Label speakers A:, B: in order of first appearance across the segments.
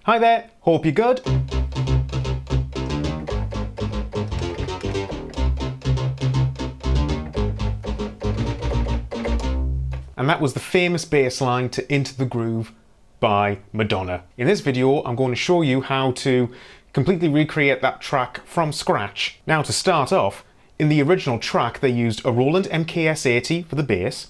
A: Hi there, hope you're good. And that was the famous bass line to Into the Groove by Madonna. In this video, I'm going to show you how to completely recreate that track from scratch. Now, to start off, in the original track, they used a Roland MKS-80 for the bass,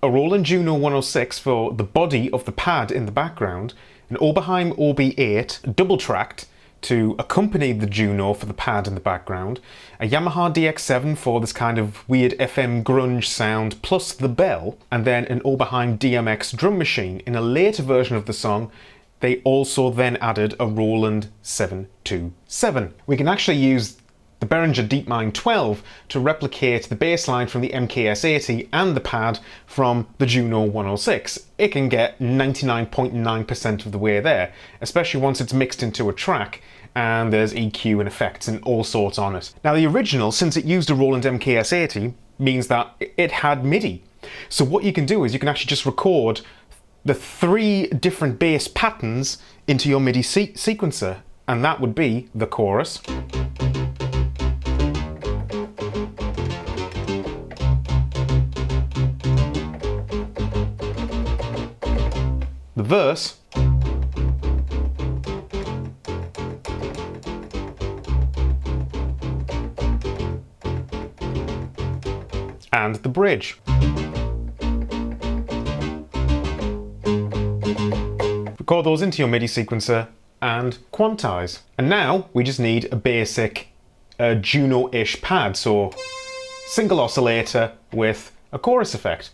A: a Roland Juno-106 for the body of the pad in the background, an Oberheim OB8 double-tracked to accompany the Juno for the pad in the background, a Yamaha DX7 for this kind of weird FM grunge sound plus the bell, and then an Oberheim DMX drum machine. In a later version of the song, they also then added a Roland 727. We can actually use the Behringer DeepMind 12 to replicate the bass line from the MKS-80 and the pad from the Juno-106. It can get 99.9% of the way there, especially once it's mixed into a track and there's EQ and effects and all sorts on it. Now, the original, since it used a Roland MKS-80, means that it had MIDI. So what you can do is you can actually just record the 3 different bass patterns into your MIDI sequencer, and that would be the chorus, the verse, and the bridge. Record those into your MIDI sequencer and quantize. And now we just need a basic Juno-ish pad, so single oscillator with a chorus effect.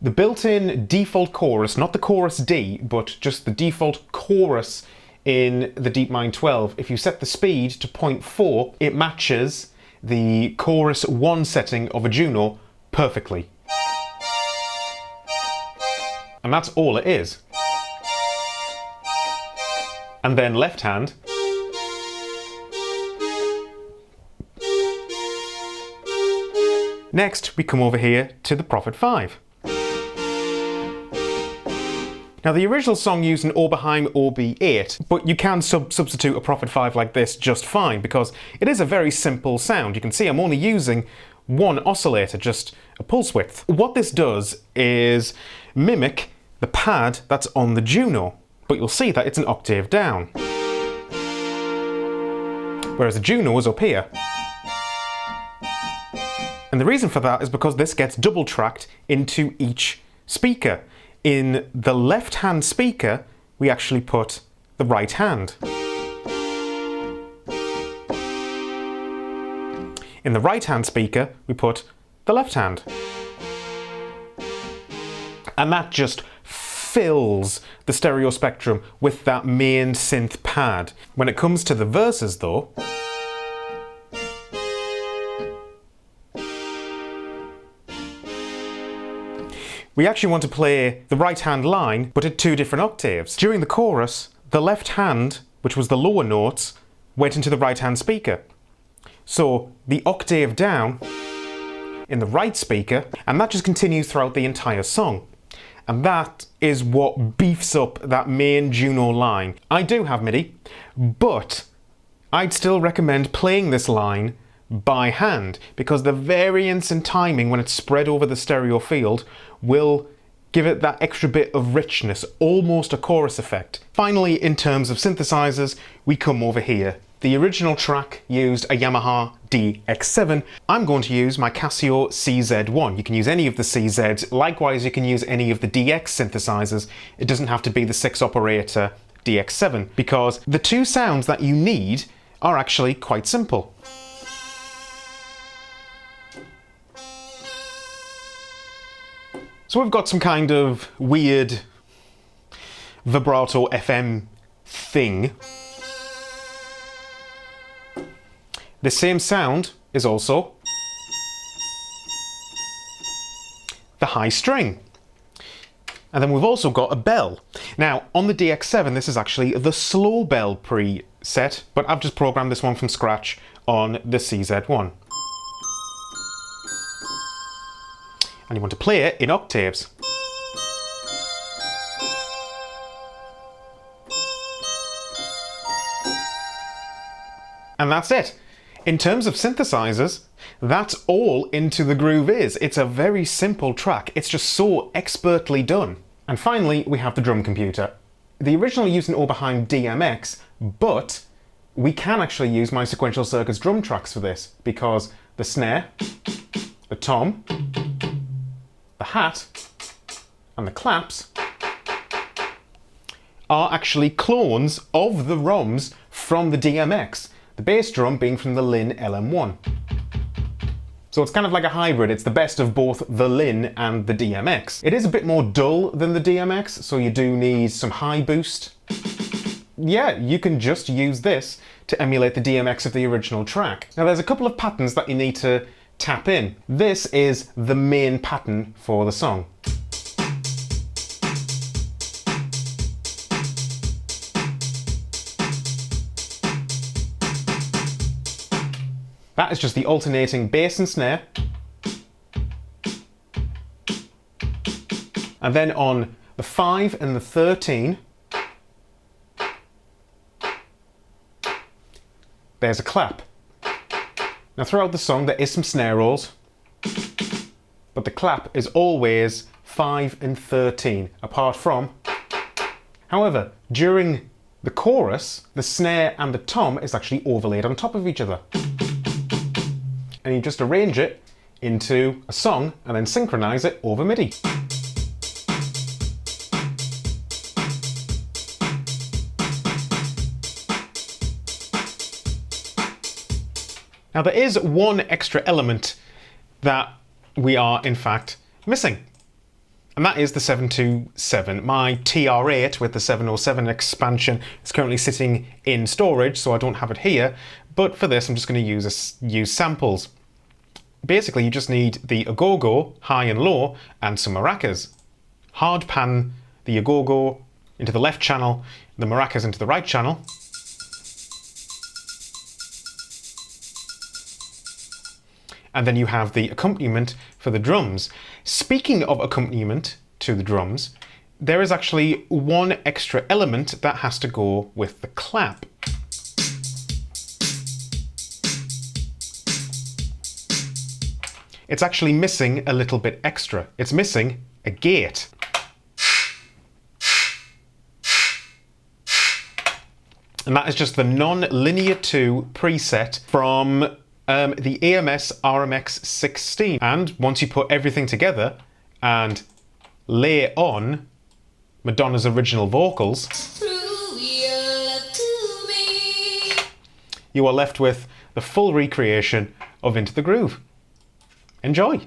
A: The built-in default chorus, not the chorus D, but just the default chorus in the DeepMind 12, if you set the speed to 0.4, it matches the chorus 1 setting of a Juno perfectly. And that's all it is. And then left hand. Next, we come over here to the Prophet 5. Now, the original song used an Oberheim OB8, but you can substitute a Prophet 5 like this just fine, because it is a very simple sound. You can see I'm only using one oscillator, just a pulse width. What this does is mimic the pad that's on the Juno, but you'll see that it's an octave down, whereas the Juno is up here. And the reason for that is because this gets double tracked into each speaker. In the left-hand speaker, we actually put the right hand. In the right-hand speaker, we put the left hand. And that just fills the stereo spectrum with that main synth pad. When it comes to the verses though, we actually want to play the right-hand line, but at 2 different octaves. During the chorus, the left hand, which was the lower notes, went into the right-hand speaker. So the octave down in the right speaker, and that just continues throughout the entire song. And that is what beefs up that main Juno line. I do have MIDI, but I'd still recommend playing this line by hand, because the variance in timing when it's spread over the stereo field will give it that extra bit of richness, almost a chorus effect. Finally, in terms of synthesizers, we come over here. The original track used a Yamaha DX7. I'm going to use my Casio CZ1. You can use any of the CZs. Likewise, you can use any of the DX synthesizers. It doesn't have to be the 6-operator DX7, because the 2 sounds that you need are actually quite simple. So we've got some kind of weird vibrato FM thing. The same sound is also the high string. And then we've also got a bell. Now, on the DX7, this is actually the slow bell preset, but I've just programmed this one from scratch on the CZ1. And you want to play it in octaves. And that's it. In terms of synthesizers, that's all Into the Groove is. It's a very simple track. It's just so expertly done. And finally, we have the drum computer. They originally used an Oberheim DMX, but we can actually use my Sequential Circuits Drumtraks for this, because the snare, the tom, the hat, and the claps are actually clones of the ROMs from the DMX, the bass drum being from the Lin LM1. So it's kind of like a hybrid. It's the best of both the Lin and the DMX. It is a bit more dull than the DMX, so you do need some high boost. Yeah, you can just use this to emulate the DMX of the original track. Now there's a couple of patterns that you need to tap in. This is the main pattern for the song. That is just the alternating bass and snare. And then on the 5 and the 13, there's a clap. Now throughout the song there is some snare rolls, but the clap is always 5 and 13, apart from. However, during the chorus, the snare and the tom is actually overlaid on top of each other. And you just arrange it into a song and then synchronize it over MIDI. Now there is one extra element that we are in fact missing, and that is the 727. My TR8 with the 707 expansion is currently sitting in storage, so I don't have it here, but for this I'm just going to use samples. Basically you just need the agogo, high and low, and some maracas. Hard pan the agogo into the left channel, the maracas into the right channel. And then you have the accompaniment for the drums. Speaking of accompaniment to the drums, there is actually one extra element that has to go with the clap. It's actually missing a little bit extra. It's missing a gate. And that is just the non-linear 2 preset from the EMS RMX16. And once you put everything together and lay on Madonna's original vocals, you are left with the full recreation of Into the Groove. Enjoy!